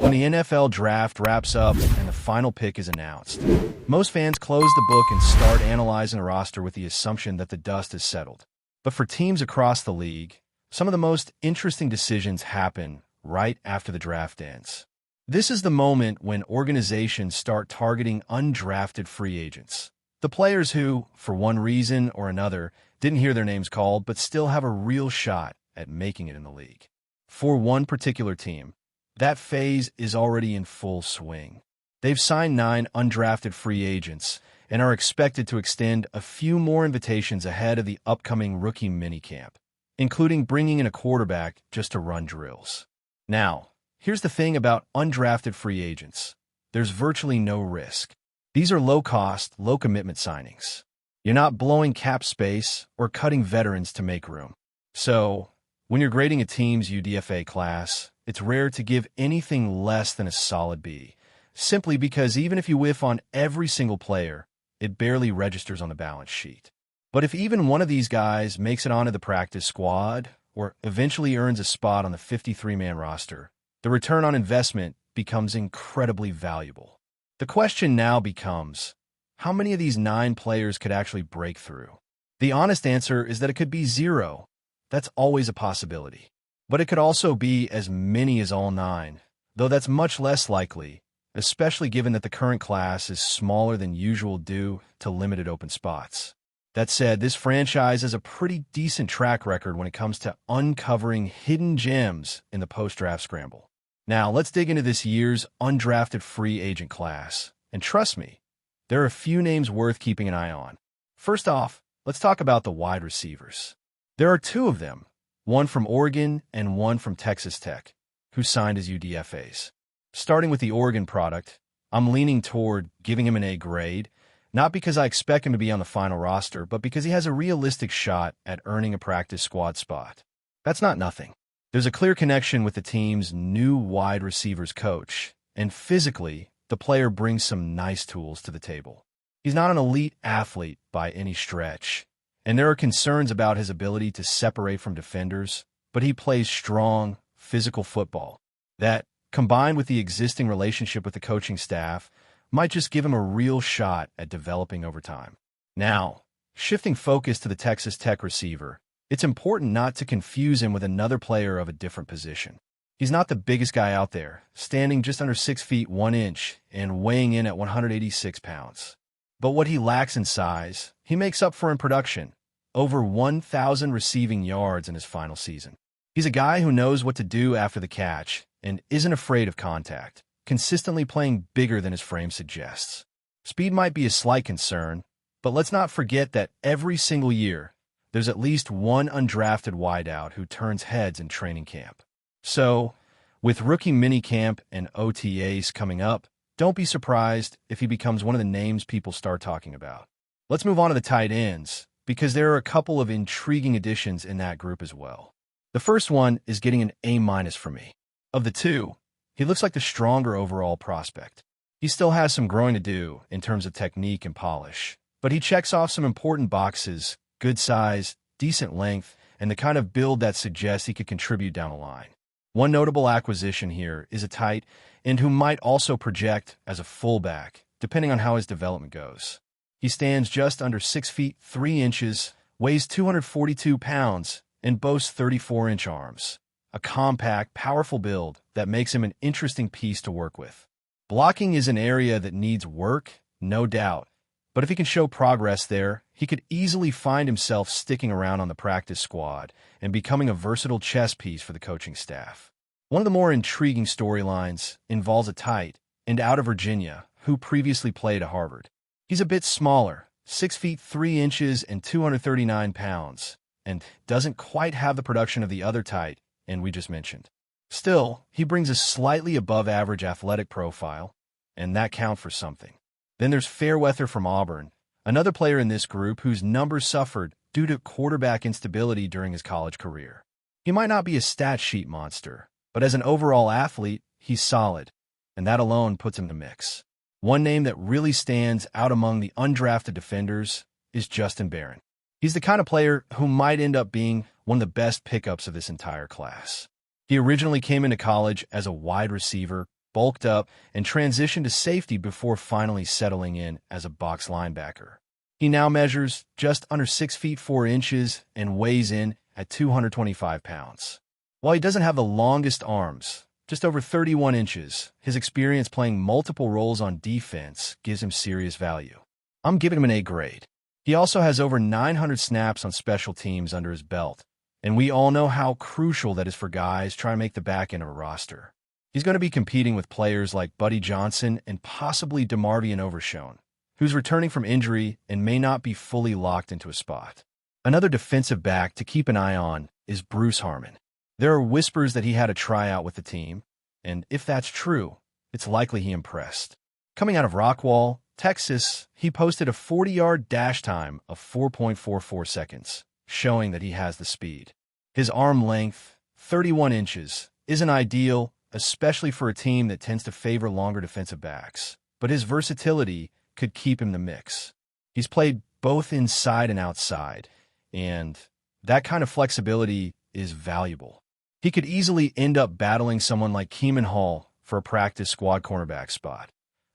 When the NFL draft wraps up and the final pick is announced, most fans close the book and start analyzing a roster with the assumption that the dust has settled. But for teams across the league, some of the most interesting decisions happen right after the draft ends. This is the moment when organizations start targeting undrafted free agents. The players who, for one reason or another, didn't hear their names called but still have a real shot at making it in the league. For one particular team, that phase is already in full swing. They've signed 9 undrafted free agents and are expected to extend a few more invitations ahead of the upcoming rookie minicamp, including bringing in a quarterback just to run drills. Now, here's the thing about undrafted free agents. There's virtually no risk. These are low-cost, low-commitment signings. You're not blowing cap space or cutting veterans to make room. So, when you're grading a team's UDFA class, it's rare to give anything less than a solid B, simply because even if you whiff on every single player, it barely registers on the balance sheet. But if even one of these guys makes it onto the practice squad or eventually earns a spot on the 53-man roster, the return on investment becomes incredibly valuable. The question now becomes, how many of these 9 players could actually break through? The honest answer is that it could be 0. That's always a possibility. But it could also be as many as all 9, though that's much less likely, especially given that the current class is smaller than usual due to limited open spots. That said, this franchise has a pretty decent track record when it comes to uncovering hidden gems in the post-draft scramble. Now, let's dig into this year's undrafted free agent class. And trust me, there are a few names worth keeping an eye on. First off, let's talk about the wide receivers. There are 2 of them, one from Oregon and one from Texas Tech, who signed as UDFAs. Starting with the Oregon product, I'm leaning toward giving him an A grade, not because I expect him to be on the final roster, but because he has a realistic shot at earning a practice squad spot. That's not nothing. There's a clear connection with the team's new wide receivers coach, and physically, the player brings some nice tools to the table. He's not an elite athlete by any stretch, and there are concerns about his ability to separate from defenders, but he plays strong, physical football. That, combined with the existing relationship with the coaching staff, might just give him a real shot at developing over time. Now, shifting focus to the Texas Tech receiver, it's important not to confuse him with another player of a different position. He's not the biggest guy out there, standing just under 6 feet 1 inch and weighing in at 186 pounds. But what he lacks in size, he makes up for in production. Over 1,000 receiving yards in his final season. He's a guy who knows what to do after the catch and isn't afraid of contact, consistently playing bigger than his frame suggests. Speed might be a slight concern, but let's not forget that every single year, there's at least one undrafted wideout who turns heads in training camp. So, with rookie minicamp and OTAs coming up, don't be surprised if he becomes one of the names people start talking about. Let's move on to the tight ends, because there are a couple of intriguing additions in that group as well. The first one is getting an A- for me. Of the 2, he looks like the stronger overall prospect. He still has some growing to do in terms of technique and polish, but he checks off some important boxes: good size, decent length, and the kind of build that suggests he could contribute down the line. One notable acquisition here is a tight end who might also project as a fullback, depending on how his development goes. He stands just under 6 feet 3 inches, weighs 242 pounds, and boasts 34-inch arms. A compact, powerful build that makes him an interesting piece to work with. Blocking is an area that needs work, no doubt, but if he can show progress there, he could easily find himself sticking around on the practice squad and becoming a versatile chess piece for the coaching staff. One of the more intriguing storylines involves a tight end out of Virginia who previously played at Harvard. He's a bit smaller, 6 feet 3 inches and 239 pounds, and doesn't quite have the production of the other tight end we just mentioned. Still, he brings a slightly above-average athletic profile, and that counts for something. Then there's Fairweather from Auburn, another player in this group whose numbers suffered due to quarterback instability during his college career. He might not be a stat sheet monster, but as an overall athlete, he's solid, and that alone puts him in the mix. One name that really stands out among the undrafted defenders is Justin Barron. He's the kind of player who might end up being one of the best pickups of this entire class. He originally came into college as a wide receiver, bulked up, and transitioned to safety before finally settling in as a box linebacker. He now measures just under 6 feet 4 inches and weighs in at 225 pounds. While he doesn't have the longest arms, just over 31 inches, his experience playing multiple roles on defense gives him serious value. I'm giving him an A grade. He also has over 900 snaps on special teams under his belt, and we all know how crucial that is for guys trying to make the back end of a roster. He's going to be competing with players like Buddy Johnson and possibly DeMarvion Overshown, who's returning from injury and may not be fully locked into a spot. Another defensive back to keep an eye on is Bruce Harmon. There are whispers that he had a tryout with the team, and if that's true, it's likely he impressed. Coming out of Rockwall, Texas, he posted a 40-yard dash time of 4.44 seconds, showing that he has the speed. His arm length, 31 inches, isn't ideal, especially for a team that tends to favor longer defensive backs, but his versatility could keep him in the mix. He's played both inside and outside, and that kind of flexibility is valuable. He could easily end up battling someone like Keeman Hall for a practice squad cornerback spot,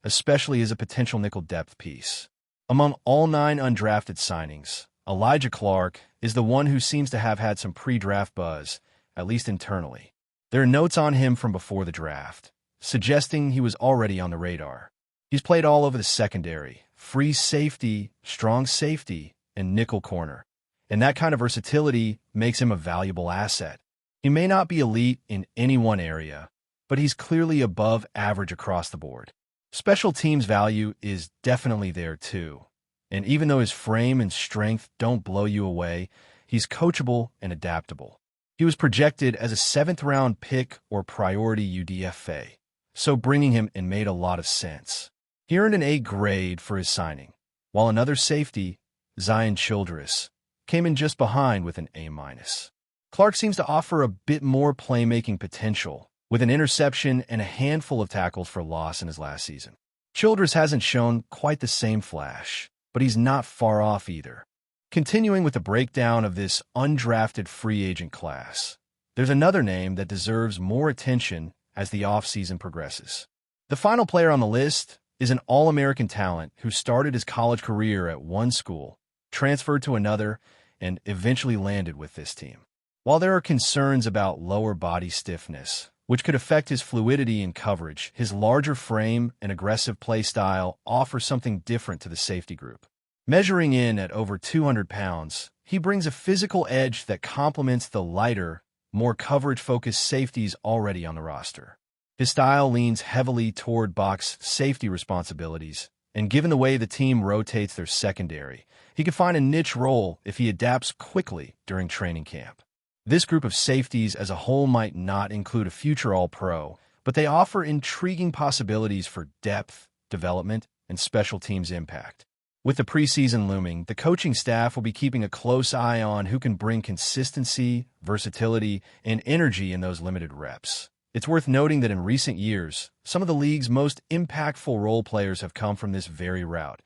especially as a potential nickel depth piece. Among all 9 undrafted signings, Elijah Clark is the one who seems to have had some pre-draft buzz, at least internally. There are notes on him from before the draft, suggesting he was already on the radar. He's played all over the secondary, free safety, strong safety, and nickel corner, and that kind of versatility makes him a valuable asset. He may not be elite in any one area, but he's clearly above average across the board. Special teams value is definitely there too, and even though his frame and strength don't blow you away, he's coachable and adaptable. He was projected as a 7th-round pick or priority UDFA, so bringing him in made a lot of sense. He earned an A grade for his signing, while another safety, Zion Childress, came in just behind with an A-. Clark seems to offer a bit more playmaking potential, with an interception and a handful of tackles for loss in his last season. Childress hasn't shown quite the same flash, but he's not far off either. Continuing with the breakdown of this undrafted free agent class, there's another name that deserves more attention as the offseason progresses. The final player on the list is an All-American talent who started his college career at one school, transferred to another, and eventually landed with this team. While there are concerns about lower body stiffness, which could affect his fluidity in coverage, his larger frame and aggressive play style offer something different to the safety group. Measuring in at over 200 pounds, he brings a physical edge that complements the lighter, more coverage-focused safeties already on the roster. His style leans heavily toward box safety responsibilities, and given the way the team rotates their secondary, he could find a niche role if he adapts quickly during training camp. This group of safeties as a whole might not include a future All-Pro, but they offer intriguing possibilities for depth, development, and special teams impact. With the preseason looming, the coaching staff will be keeping a close eye on who can bring consistency, versatility, and energy in those limited reps. It's worth noting that in recent years, some of the league's most impactful role players have come from this very route.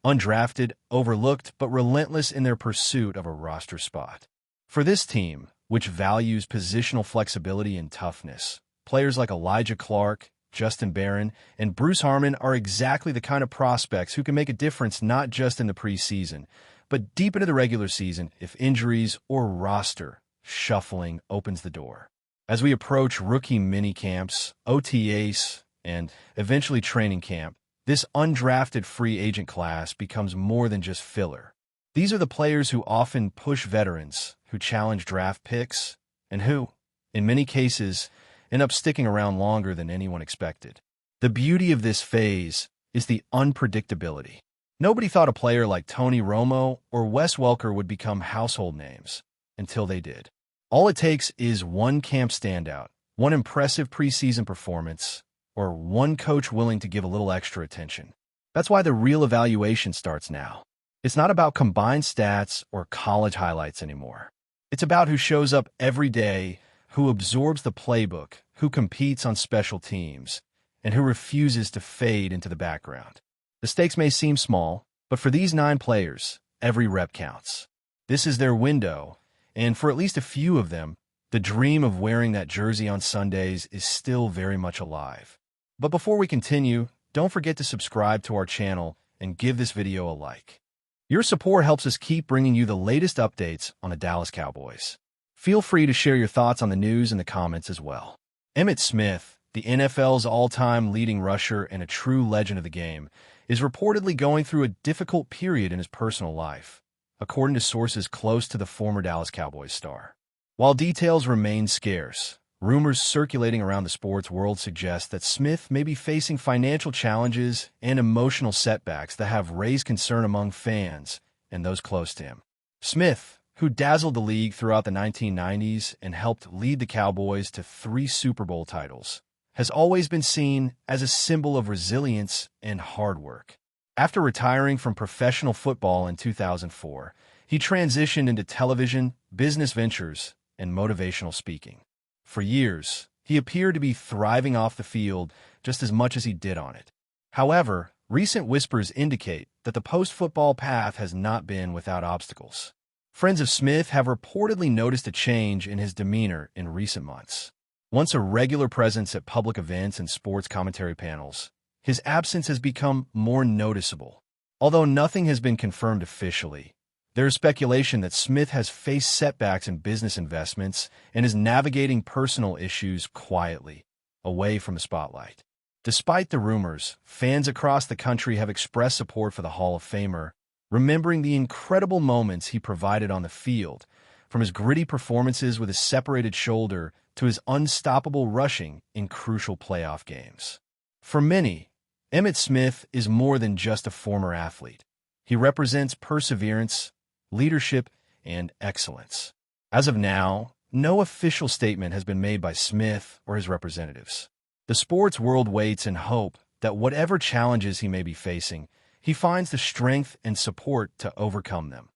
Undrafted, overlooked, but relentless in their pursuit of a roster spot. For this team, which values positional flexibility and toughness, players like Elijah Clark, Justin Barron, and Bruce Harmon are exactly the kind of prospects who can make a difference not just in the preseason, but deep into the regular season if injuries or roster shuffling opens the door. As we approach rookie minicamps, OTAs, and eventually training camp, this undrafted free agent class becomes more than just filler. These are the players who often push veterans, who challenge draft picks, and who, in many cases, end up sticking around longer than anyone expected. The beauty of this phase is the unpredictability. Nobody thought a player like Tony Romo or Wes Welker would become household names until they did. All it takes is one camp standout, one impressive preseason performance, or one coach willing to give a little extra attention. That's why the real evaluation starts now. It's not about combined stats or college highlights anymore. It's about who shows up every day, who absorbs the playbook, who competes on special teams, and who refuses to fade into the background. The stakes may seem small, but for these 9 players, every rep counts. This is their window, and for at least a few of them, the dream of wearing that jersey on Sundays is still very much alive. But before we continue, don't forget to subscribe to our channel and give this video a like. Your support helps us keep bringing you the latest updates on the Dallas Cowboys. Feel free to share your thoughts on the news in the comments as well. Emmitt Smith, the NFL's all-time leading rusher and a true legend of the game, is reportedly going through a difficult period in his personal life, according to sources close to the former Dallas Cowboys star. While details remain scarce, rumors circulating around the sports world suggest that Smith may be facing financial challenges and emotional setbacks that have raised concern among fans and those close to him. Smith, who dazzled the league throughout the 1990s and helped lead the Cowboys to 3 Super Bowl titles, has always been seen as a symbol of resilience and hard work. After retiring from professional football in 2004, he transitioned into television, business ventures, and motivational speaking. For years, he appeared to be thriving off the field just as much as he did on it. However, recent whispers indicate that the post-football path has not been without obstacles. Friends of Smith have reportedly noticed a change in his demeanor in recent months. Once a regular presence at public events and sports commentary panels, his absence has become more noticeable. Although nothing has been confirmed officially, there is speculation that Smith has faced setbacks in business investments and is navigating personal issues quietly, away from the spotlight. Despite the rumors, fans across the country have expressed support for the Hall of Famer, remembering the incredible moments he provided on the field, from his gritty performances with his separated shoulder to his unstoppable rushing in crucial playoff games. For many, Emmitt Smith is more than just a former athlete. He represents perseverance, leadership, and excellence. As of now, no official statement has been made by Smith or his representatives. The sports world waits in hope that whatever challenges he may be facing, he finds the strength and support to overcome them,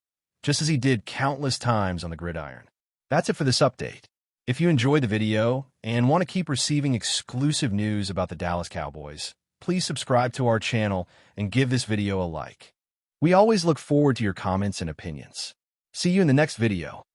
just as he did countless times on the gridiron. That's it for this update. If you enjoyed the video and want to keep receiving exclusive news about the Dallas Cowboys, please subscribe to our channel and give this video a like. We always look forward to your comments and opinions. See you in the next video.